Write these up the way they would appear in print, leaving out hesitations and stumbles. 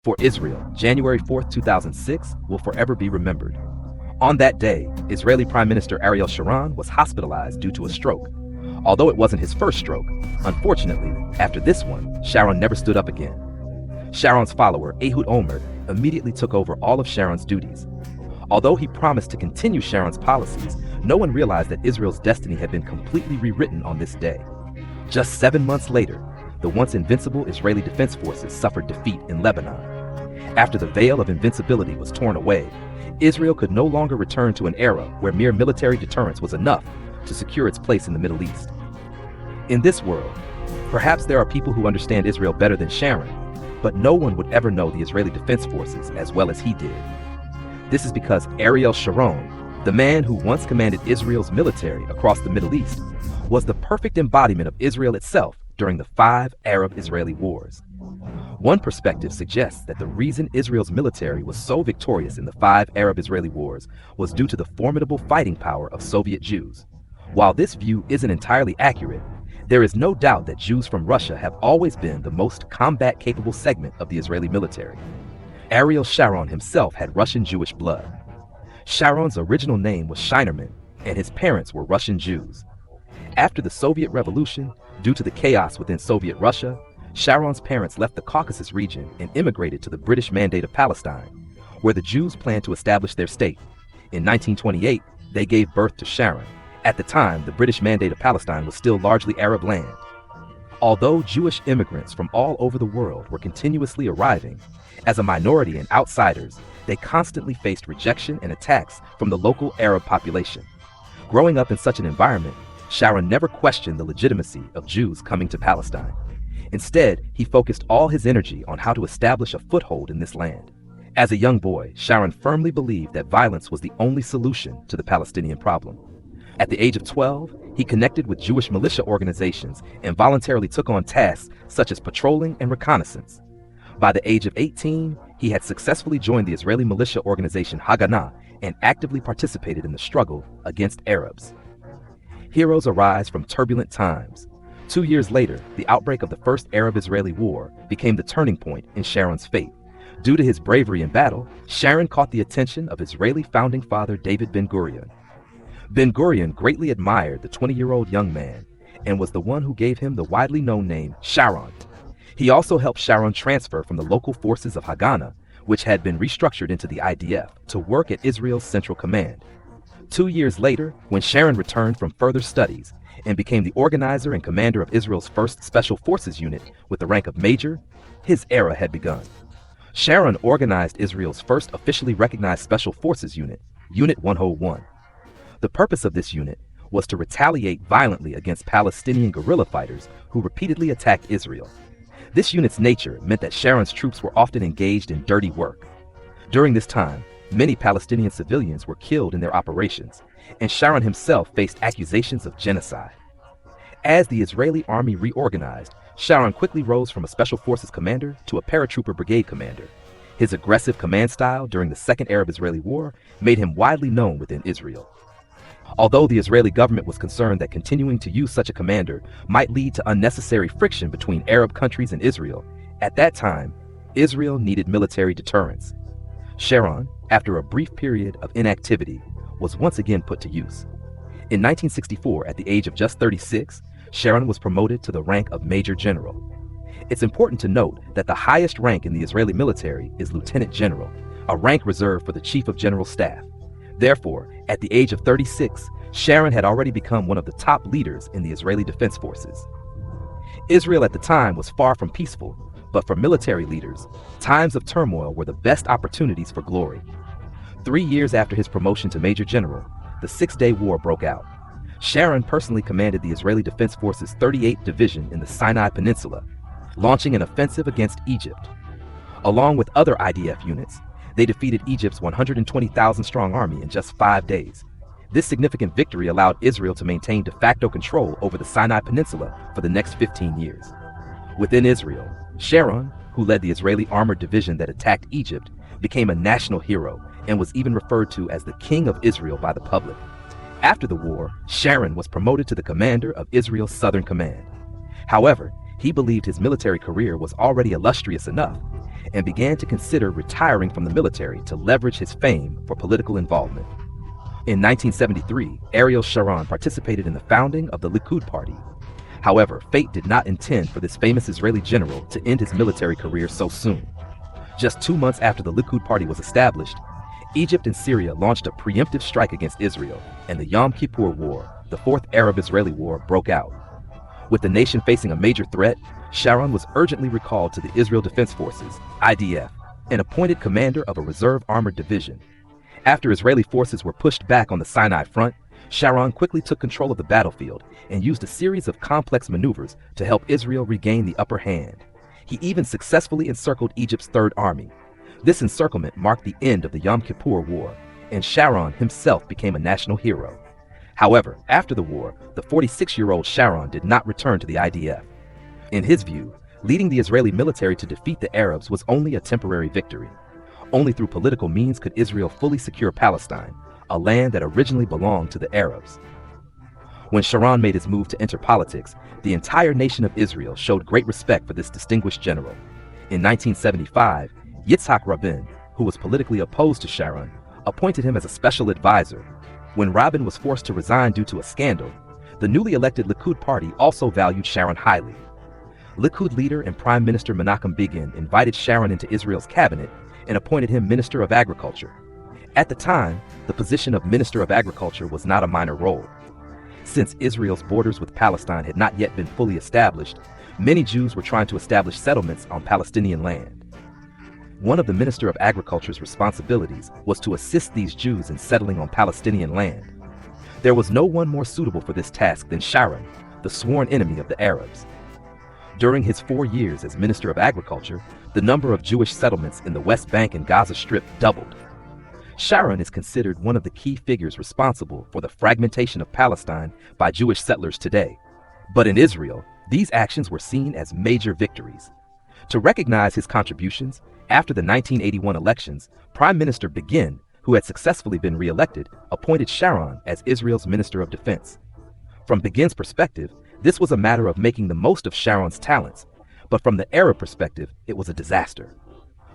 For Israel, January 4th, 2006 will forever be remembered. On that day, Israeli Prime Minister Ariel Sharon was hospitalized due to a stroke. Although it wasn't his first stroke, unfortunately, after this one, Sharon never stood up again. Sharon's follower, Ehud Olmert, immediately took over all of Sharon's duties. Although he promised to continue Sharon's policies, no one realized that Israel's destiny had been completely rewritten on this day. Just 7 months later, the once invincible Israeli Defense Forces suffered defeat in Lebanon. After the veil of invincibility was torn away, Israel could no longer return to an era where mere military deterrence was enough to secure its place in the Middle East. In this world, perhaps there are people who understand Israel better than Sharon, but no one would ever know the Israeli Defense Forces as well as he did. This is because Ariel Sharon, the man who once commanded Israel's military across the Middle East, was the perfect embodiment of Israel itself during the 5 Arab-Israeli wars. One perspective suggests that the reason Israel's military was so victorious in the 5 Arab-Israeli wars was due to the formidable fighting power of Soviet Jews. While this view isn't entirely accurate, there is no doubt that Jews from Russia have always been the most combat-capable segment of the Israeli military. Ariel Sharon himself had Russian Jewish blood. Sharon's original name was Shinerman, and his parents were Russian Jews. After the Soviet Revolution, due to the chaos within Soviet Russia, Sharon's parents left the Caucasus region and immigrated to the British Mandate of Palestine, where the Jews planned to establish their state. In 1928, they gave birth to Sharon. At the time, the British Mandate of Palestine was still largely Arab land. Although Jewish immigrants from all over the world were continuously arriving, as a minority and outsiders, they constantly faced rejection and attacks from the local Arab population. Growing up in such an environment, Sharon never questioned the legitimacy of Jews coming to Palestine. Instead, he focused all his energy on how to establish a foothold in this land. As a young boy, Sharon firmly believed that violence was the only solution to the Palestinian problem. At the age of 12, he connected with Jewish militia organizations and voluntarily took on tasks such as patrolling and reconnaissance. By the age of 18, he had successfully joined the Israeli militia organization Haganah and actively participated in the struggle against Arabs. Heroes arise from turbulent times. 2 years later, the outbreak of the First Arab-Israeli War became the turning point in Sharon's fate. Due to his bravery in battle, Sharon caught the attention of Israeli founding father David Ben-Gurion. Ben-Gurion greatly admired the 20-year-old young man and was the one who gave him the widely known name Sharon. He also helped Sharon transfer from the local forces of Haganah, which had been restructured into the IDF, to work at Israel's Central Command. 2 years later, when Sharon returned from further studies and became the organizer and commander of Israel's first Special Forces unit with the rank of major, his era had begun. Sharon organized Israel's first officially recognized Special Forces unit, Unit 101. The purpose of this unit was to retaliate violently against Palestinian guerrilla fighters who repeatedly attacked Israel. This unit's nature meant that Sharon's troops were often engaged in dirty work. During this time, many Palestinian civilians were killed in their operations, and Sharon himself faced accusations of genocide. As the Israeli army reorganized, Sharon quickly rose from a Special Forces commander to a paratrooper brigade commander. His aggressive command style during the Second Arab-Israeli War made him widely known within Israel. Although the Israeli government was concerned that continuing to use such a commander might lead to unnecessary friction between Arab countries and Israel, at that time, Israel needed military deterrence. Sharon, after a brief period of inactivity, was once again put to use. In 1964, at the age of just 36, Sharon was promoted to the rank of Major General. It's important to note that the highest rank in the Israeli military is Lieutenant General, a rank reserved for the Chief of General Staff. Therefore, at the age of 36, Sharon had already become one of the top leaders in the Israeli Defense Forces. Israel at the time was far from peaceful, but for military leaders, times of turmoil were the best opportunities for glory. 3 years after his promotion to Major General, the Six-Day War broke out. Sharon personally commanded the Israeli Defense Forces 38th Division in the Sinai Peninsula, launching an offensive against Egypt. Along with other IDF units, they defeated Egypt's 120,000-strong army in just 5 days. This significant victory allowed Israel to maintain de facto control over the Sinai Peninsula for the next 15 years. Within Israel, Sharon, who led the Israeli armored division that attacked Egypt, became a national hero and was even referred to as the King of Israel by the public. After the war, Sharon was promoted to the commander of Israel's Southern Command. However, he believed his military career was already illustrious enough and began to consider retiring from the military to leverage his fame for political involvement. In 1973, Ariel Sharon participated in the founding of the Likud party. However, fate did not intend for this famous Israeli general to end his military career so soon. Just 2 months after the Likud party was established, Egypt and Syria launched a preemptive strike against Israel, and the Yom Kippur War, the Fourth Arab-Israeli War, broke out. With the nation facing a major threat, Sharon was urgently recalled to the Israel Defense Forces, IDF, and appointed commander of a reserve armored division. After Israeli forces were pushed back on the Sinai front, Sharon quickly took control of the battlefield and used a series of complex maneuvers to help Israel regain the upper hand. He even successfully encircled Egypt's Third Army. This encirclement marked the end of the Yom Kippur War, and Sharon himself became a national hero. However, after the war, the 46-year-old Sharon did not return to the IDF. In his view, leading the Israeli military to defeat the Arabs was only a temporary victory. Only through political means could Israel fully secure Palestine, a land that originally belonged to the Arabs. When Sharon made his move to enter politics, the entire nation of Israel showed great respect for this distinguished general. In 1975, Yitzhak Rabin, who was politically opposed to Sharon, appointed him as a special advisor. When Rabin was forced to resign due to a scandal, the newly elected Likud party also valued Sharon highly. Likud leader and Prime Minister Menachem Begin invited Sharon into Israel's cabinet and appointed him Minister of Agriculture. At the time, the position of Minister of Agriculture was not a minor role. Since Israel's borders with Palestine had not yet been fully established, many Jews were trying to establish settlements on Palestinian land. One of the Minister of Agriculture's responsibilities was to assist these Jews in settling on Palestinian land. There was no one more suitable for this task than Sharon, the sworn enemy of the Arabs. During his 4 years as Minister of Agriculture, the number of Jewish settlements in the West Bank and Gaza Strip doubled. Sharon is considered one of the key figures responsible for the fragmentation of Palestine by Jewish settlers today. But in Israel, these actions were seen as major victories. To recognize his contributions, after the 1981 elections, Prime Minister Begin, who had successfully been re-elected, appointed Sharon as Israel's Minister of Defense. From Begin's perspective, this was a matter of making the most of Sharon's talents, but from the Arab perspective, it was a disaster.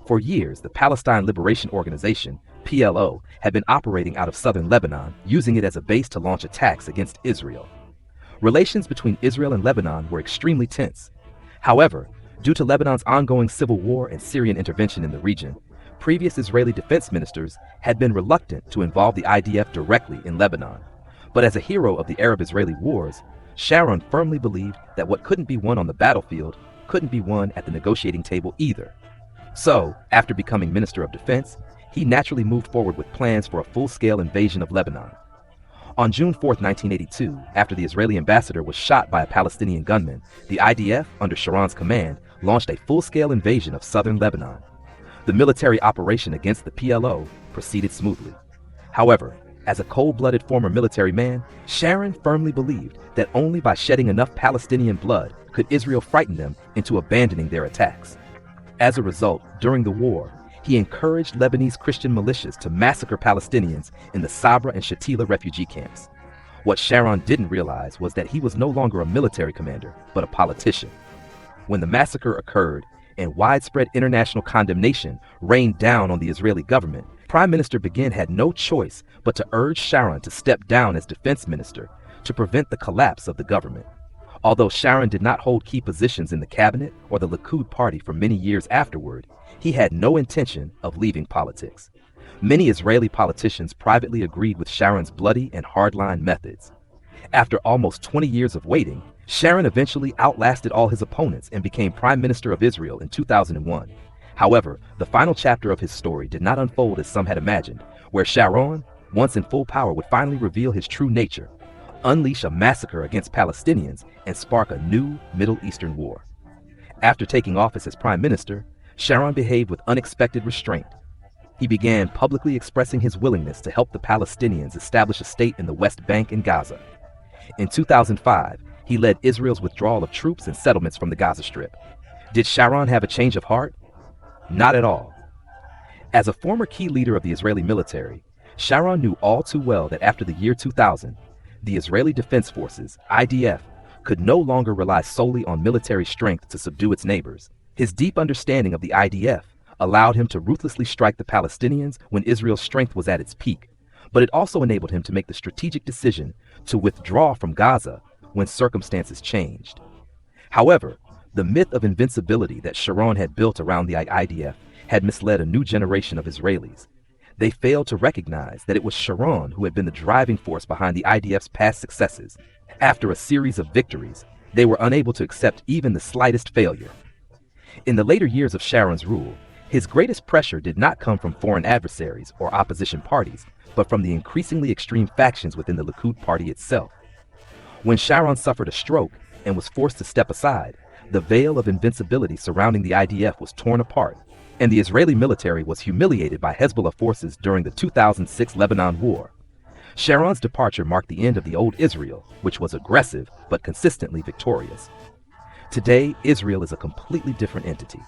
For years, the Palestine Liberation Organization, PLO, had been operating out of southern Lebanon, using it as a base to launch attacks against Israel. Relations between Israel and Lebanon were extremely tense. However, due to Lebanon's ongoing civil war and Syrian intervention in the region, previous Israeli defense ministers had been reluctant to involve the IDF directly in Lebanon. But as a hero of the Arab-Israeli wars, Sharon firmly believed that what couldn't be won on the battlefield couldn't be won at the negotiating table either. So, after becoming Minister of Defense, he naturally moved forward with plans for a full-scale invasion of Lebanon. On June 4, 1982, after the Israeli ambassador was shot by a Palestinian gunman, the IDF, under Sharon's command, launched a full-scale invasion of southern Lebanon. The military operation against the PLO proceeded smoothly. However, as a cold-blooded former military man, Sharon firmly believed that only by shedding enough Palestinian blood could Israel frighten them into abandoning their attacks. As a result, during the war, he encouraged Lebanese Christian militias to massacre Palestinians in the Sabra and Shatila refugee camps. What Sharon didn't realize was that he was no longer a military commander, but a politician. When the massacre occurred and widespread international condemnation rained down on the Israeli government, Prime Minister Begin had no choice but to urge Sharon to step down as defense minister to prevent the collapse of the government. Although Sharon did not hold key positions in the cabinet or the Likud party for many years afterward, he had no intention of leaving politics. Many Israeli politicians privately agreed with Sharon's bloody and hardline methods. After almost 20 years of waiting, Sharon eventually outlasted all his opponents and became Prime Minister of Israel in 2001. However, the final chapter of his story did not unfold as some had imagined, where Sharon, once in full power, would finally reveal his true nature, unleash a massacre against Palestinians, and spark a new Middle Eastern war. After taking office as Prime Minister, Sharon behaved with unexpected restraint. He began publicly expressing his willingness to help the Palestinians establish a state in the West Bank and Gaza. In 2005, he led Israel's withdrawal of troops and settlements from the Gaza Strip. Did Sharon have a change of heart? Not at all. As a former key leader of the Israeli military, Sharon knew all too well that after the year 2000, the Israeli Defense Forces, IDF, could no longer rely solely on military strength to subdue its neighbors. His deep understanding of the IDF allowed him to ruthlessly strike the Palestinians when Israel's strength was at its peak, but it also enabled him to make the strategic decision to withdraw from Gaza when circumstances changed. However, the myth of invincibility that Sharon had built around the IDF had misled a new generation of Israelis. They failed to recognize that it was Sharon who had been the driving force behind the IDF's past successes. After a series of victories, they were unable to accept even the slightest failure. In the later years of Sharon's rule, his greatest pressure did not come from foreign adversaries or opposition parties, but from the increasingly extreme factions within the Likud party itself. When Sharon suffered a stroke and was forced to step aside, the veil of invincibility surrounding the IDF was torn apart, and the Israeli military was humiliated by Hezbollah forces during the 2006 Lebanon War. Sharon's departure marked the end of the old Israel, which was aggressive but consistently victorious. Today, Israel is a completely different entity.